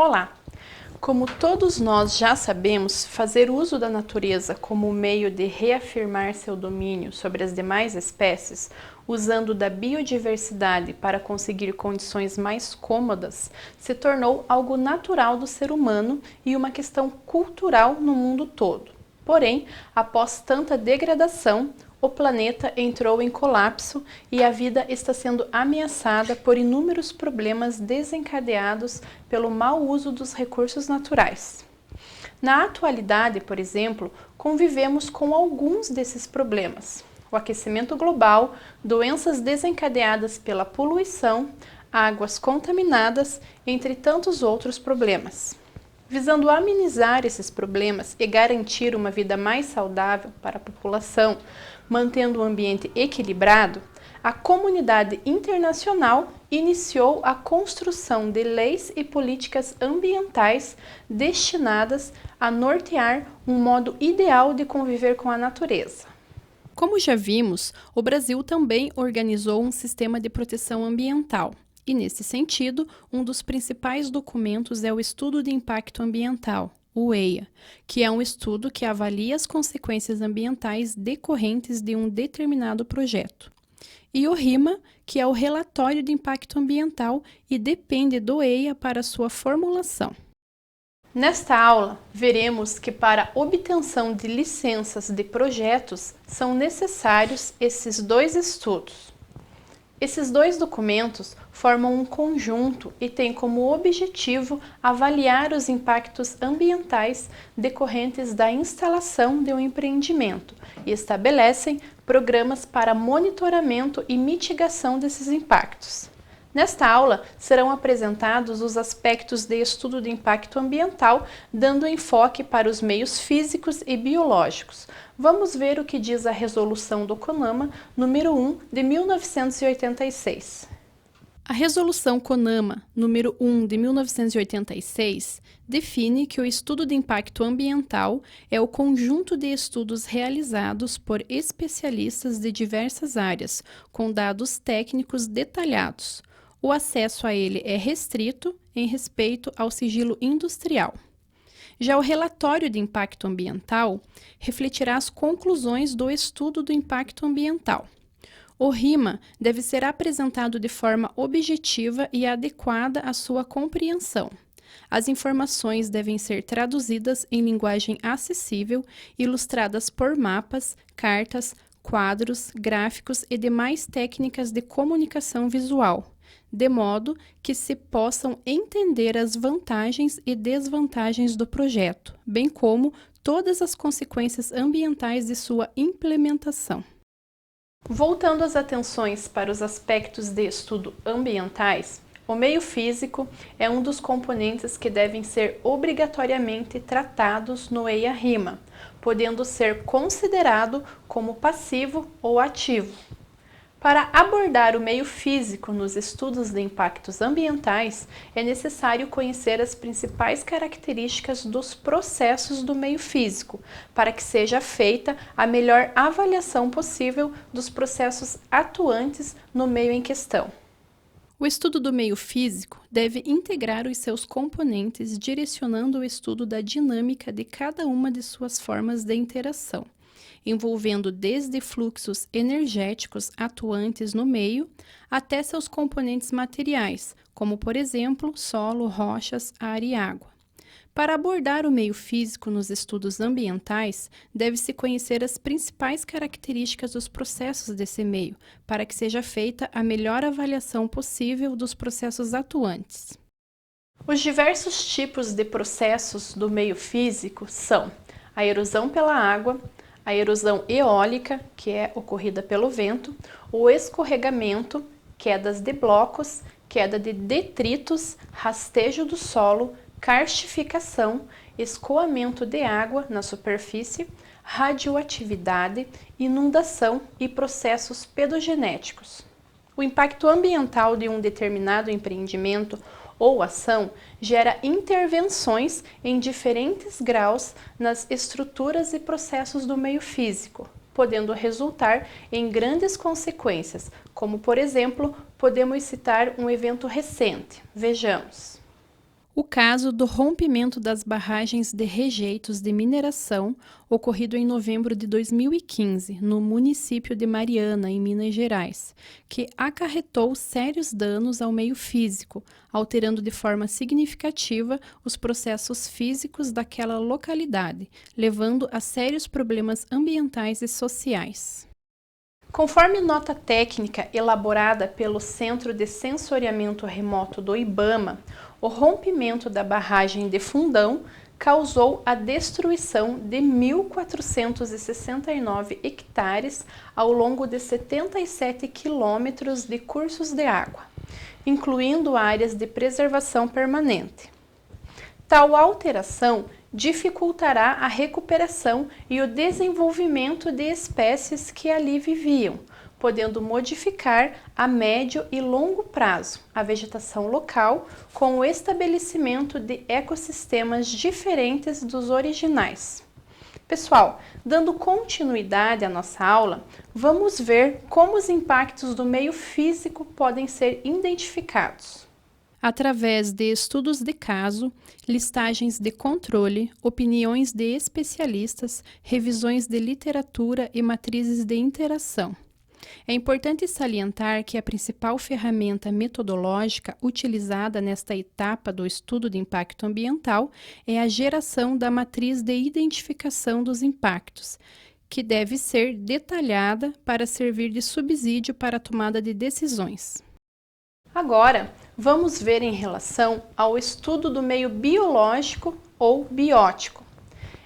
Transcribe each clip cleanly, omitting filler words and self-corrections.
Olá! Como todos nós já sabemos, fazer uso da natureza como meio de reafirmar seu domínio sobre as demais espécies, usando da biodiversidade para conseguir condições mais cômodas, se tornou algo natural do ser humano e uma questão cultural no mundo todo. Porém, após tanta degradação, o planeta entrou em colapso e a vida está sendo ameaçada por inúmeros problemas desencadeados pelo mau uso dos recursos naturais. Na atualidade, por exemplo, convivemos com alguns desses problemas: o aquecimento global, doenças desencadeadas pela poluição, águas contaminadas, entre tantos outros problemas. Visando amenizar esses problemas e garantir uma vida mais saudável para a população, mantendo um ambiente equilibrado, a comunidade internacional iniciou a construção de leis e políticas ambientais destinadas a nortear um modo ideal de conviver com a natureza. Como já vimos, o Brasil também organizou um sistema de proteção ambiental. E, nesse sentido, um dos principais documentos é o Estudo de Impacto Ambiental, o EIA, que é um estudo que avalia as consequências ambientais decorrentes de um determinado projeto. E o RIMA, que é o Relatório de Impacto Ambiental e depende do EIA para sua formulação. Nesta aula, veremos que para a obtenção de licenças de projetos são necessários esses dois estudos. Esses dois documentos formam um conjunto e têm como objetivo avaliar os impactos ambientais decorrentes da instalação de um empreendimento e estabelecem programas para monitoramento e mitigação desses impactos. Nesta aula, serão apresentados os aspectos de estudo de impacto ambiental, dando enfoque para os meios físicos e biológicos. Vamos ver o que diz a Resolução do CONAMA, número 1, de 1986. A Resolução CONAMA, número 1, de 1986, define que o estudo de impacto ambiental é o conjunto de estudos realizados por especialistas de diversas áreas, com dados técnicos detalhados. O acesso a ele é restrito em respeito ao sigilo industrial. Já o relatório de impacto ambiental refletirá as conclusões do estudo do impacto ambiental. O RIMA deve ser apresentado de forma objetiva e adequada à sua compreensão. As informações devem ser traduzidas em linguagem acessível, ilustradas por mapas, cartas, quadros, gráficos e demais técnicas de comunicação visual, de modo que se possam entender as vantagens e desvantagens do projeto, bem como todas as consequências ambientais de sua implementação. Voltando as atenções para os aspectos de estudo ambientais, o meio físico é um dos componentes que devem ser obrigatoriamente tratados no EIA-RIMA, podendo ser considerado como passivo ou ativo. Para abordar o meio físico nos estudos de impactos ambientais, é necessário conhecer as principais características dos processos do meio físico, para que seja feita a melhor avaliação possível dos processos atuantes no meio em questão. O estudo do meio físico deve integrar os seus componentes, direcionando o estudo da dinâmica de cada uma de suas formas de interação, envolvendo desde fluxos energéticos atuantes no meio até seus componentes materiais, como, por exemplo, solo, rochas, ar e água. Para abordar o meio físico nos estudos ambientais, deve-se conhecer as principais características dos processos desse meio, para que seja feita a melhor avaliação possível dos processos atuantes. Os diversos tipos de processos do meio físico são a erosão pela água, a erosão eólica, que é ocorrida pelo vento, o escorregamento, quedas de blocos, queda de detritos, rastejo do solo, karstificação, escoamento de água na superfície, radioatividade, inundação e processos pedogenéticos. O impacto ambiental de um determinado empreendimento ou ação gera intervenções em diferentes graus nas estruturas e processos do meio físico, podendo resultar em grandes consequências, como, por exemplo, podemos citar um evento recente. Vejamos. O caso do rompimento das barragens de rejeitos de mineração, ocorrido em novembro de 2015, no município de Mariana, em Minas Gerais, que acarretou sérios danos ao meio físico, alterando de forma significativa os processos físicos daquela localidade, levando a sérios problemas ambientais e sociais. Conforme nota técnica elaborada pelo Centro de Sensoriamento Remoto do IBAMA, o rompimento da barragem de Fundão causou a destruição de 1.469 hectares ao longo de 77 quilômetros de cursos de água, incluindo áreas de preservação permanente. Tal alteração dificultará a recuperação e o desenvolvimento de espécies que ali viviam, podendo modificar a médio e longo prazo a vegetação local com o estabelecimento de ecossistemas diferentes dos originais. Pessoal, dando continuidade à nossa aula, vamos ver como os impactos do meio físico podem ser identificados. Através de estudos de caso, listagens de controle, opiniões de especialistas, revisões de literatura e matrizes de interação. É importante salientar que a principal ferramenta metodológica utilizada nesta etapa do estudo de impacto ambiental é a geração da matriz de identificação dos impactos, que deve ser detalhada para servir de subsídio para a tomada de decisões. Agora, vamos ver em relação ao estudo do meio biológico ou biótico.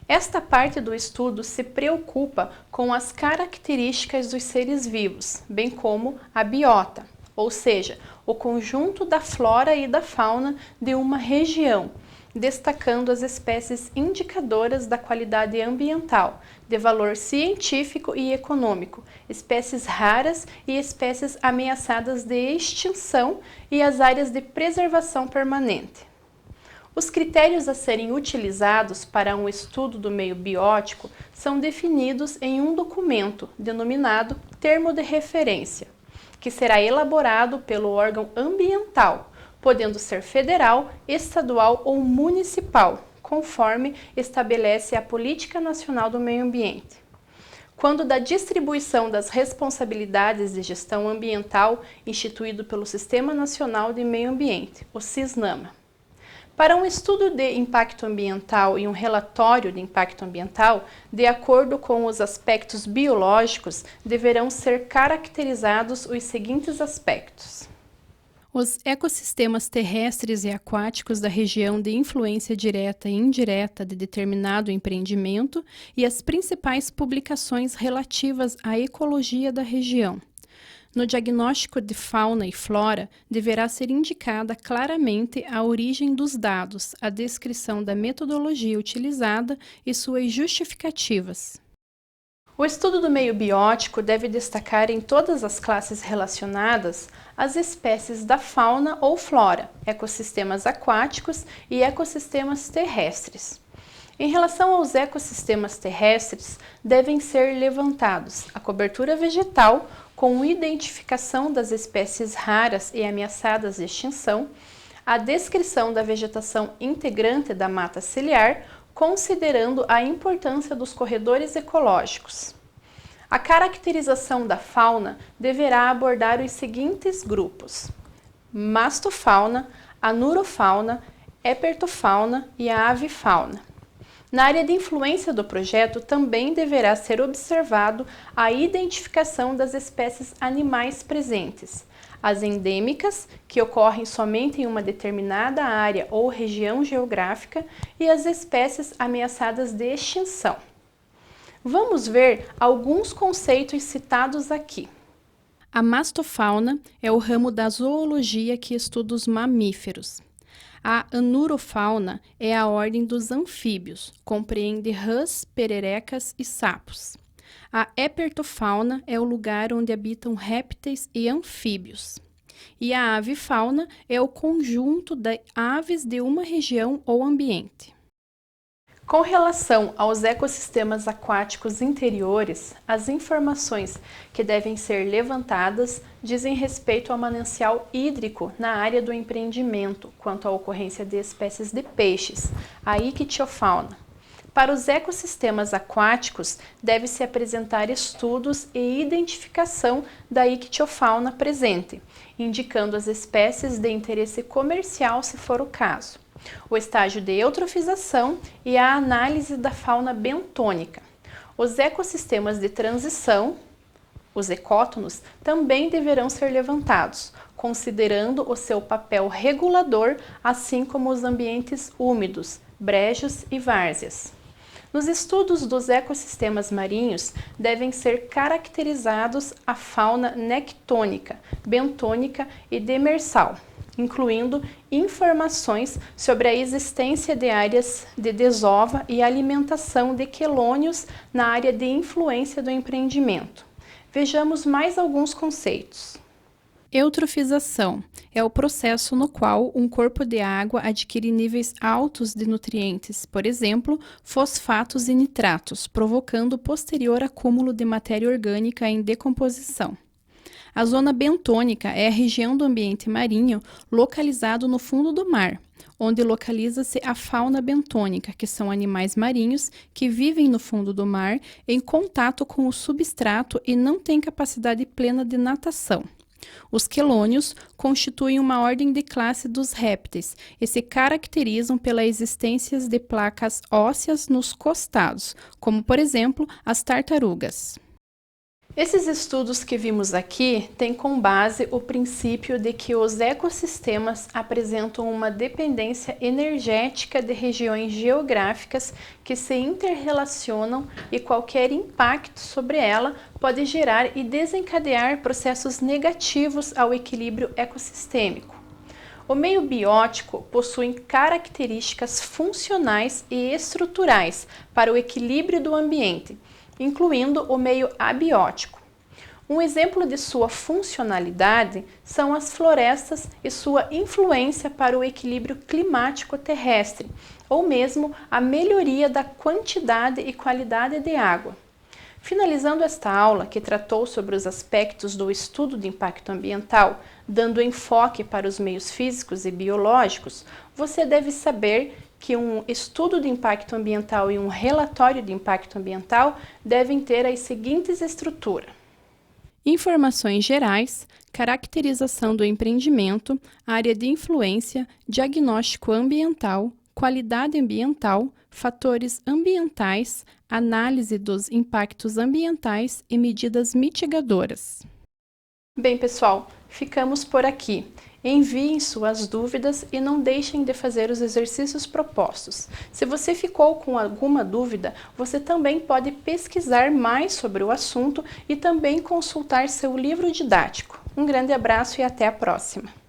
Esta parte do estudo se preocupa com as características dos seres vivos, bem como a biota, ou seja, o conjunto da flora e da fauna de uma região, destacando as espécies indicadoras da qualidade ambiental, de valor científico e econômico, espécies raras e espécies ameaçadas de extinção e as áreas de preservação permanente. Os critérios a serem utilizados para um estudo do meio biótico são definidos em um documento denominado Termo de Referência, que será elaborado pelo órgão ambiental, podendo ser federal, estadual ou municipal, conforme estabelece a Política Nacional do Meio Ambiente. Quando da distribuição das responsabilidades de gestão ambiental instituído pelo Sistema Nacional de Meio Ambiente, o SISNAMA. Para um estudo de impacto ambiental e um relatório de impacto ambiental, de acordo com os aspectos biológicos, deverão ser caracterizados os seguintes aspectos: os ecossistemas terrestres e aquáticos da região de influência direta e indireta de determinado empreendimento e as principais publicações relativas à ecologia da região. No diagnóstico de fauna e flora, deverá ser indicada claramente a origem dos dados, a descrição da metodologia utilizada e suas justificativas. O estudo do meio biótico deve destacar em todas as classes relacionadas as espécies da fauna ou flora, ecossistemas aquáticos e ecossistemas terrestres. Em relação aos ecossistemas terrestres, devem ser levantados a cobertura vegetal, com identificação das espécies raras e ameaçadas de extinção, a descrição da vegetação integrante da mata ciliar, considerando a importância dos corredores ecológicos. A caracterização da fauna deverá abordar os seguintes grupos: mastofauna, anurofauna, epertofauna e a avifauna. Na área de influência do projeto, também deverá ser observado a identificação das espécies animais presentes, as endêmicas, que ocorrem somente em uma determinada área ou região geográfica, e as espécies ameaçadas de extinção. Vamos ver alguns conceitos citados aqui. A mastofauna é o ramo da zoologia que estuda os mamíferos. A anurofauna é a ordem dos anfíbios, compreende rãs, pererecas e sapos. A epertofauna é o lugar onde habitam répteis e anfíbios. E a avifauna é o conjunto de aves de uma região ou ambiente. Com relação aos ecossistemas aquáticos interiores, as informações que devem ser levantadas dizem respeito ao manancial hídrico na área do empreendimento, quanto à ocorrência de espécies de peixes, a ictiofauna. Para os ecossistemas aquáticos, deve-se apresentar estudos e identificação da ictiofauna presente, indicando as espécies de interesse comercial, se for o caso, o estágio de eutrofização e a análise da fauna bentônica. Os ecossistemas de transição, os ecótonos, também deverão ser levantados, considerando o seu papel regulador, assim como os ambientes úmidos, brejos e várzeas. Nos estudos dos ecossistemas marinhos, devem ser caracterizados a fauna nectônica, bentônica e demersal, incluindo informações sobre a existência de áreas de desova e alimentação de quelônios na área de influência do empreendimento. Vejamos mais alguns conceitos. Eutrofização é o processo no qual um corpo de água adquire níveis altos de nutrientes, por exemplo, fosfatos e nitratos, provocando posterior acúmulo de matéria orgânica em decomposição. A zona bentônica é a região do ambiente marinho localizado no fundo do mar, onde localiza-se a fauna bentônica, que são animais marinhos que vivem no fundo do mar em contato com o substrato e não têm capacidade plena de natação. Os quelônios constituem uma ordem de classe dos répteis e se caracterizam pela existência de placas ósseas nos costados, como, por exemplo, as tartarugas. Esses estudos que vimos aqui têm como base o princípio de que os ecossistemas apresentam uma dependência energética de regiões geográficas que se interrelacionam e qualquer impacto sobre ela pode gerar e desencadear processos negativos ao equilíbrio ecossistêmico. O meio biótico possui características funcionais e estruturais para o equilíbrio do ambiente, incluindo o meio abiótico. Um exemplo de sua funcionalidade são as florestas e sua influência para o equilíbrio climático terrestre, ou mesmo a melhoria da quantidade e qualidade de água. Finalizando esta aula, que tratou sobre os aspectos do estudo de impacto ambiental, dando enfoque para os meios físicos e biológicos, você deve saber que um estudo de impacto ambiental e um relatório de impacto ambiental devem ter as seguintes estruturas: informações gerais, caracterização do empreendimento, área de influência, diagnóstico ambiental, qualidade ambiental, fatores ambientais, análise dos impactos ambientais e medidas mitigadoras. Bem, pessoal, ficamos por aqui. Enviem suas dúvidas e não deixem de fazer os exercícios propostos. Se você ficou com alguma dúvida, você também pode pesquisar mais sobre o assunto e também consultar seu livro didático. Um grande abraço e até a próxima!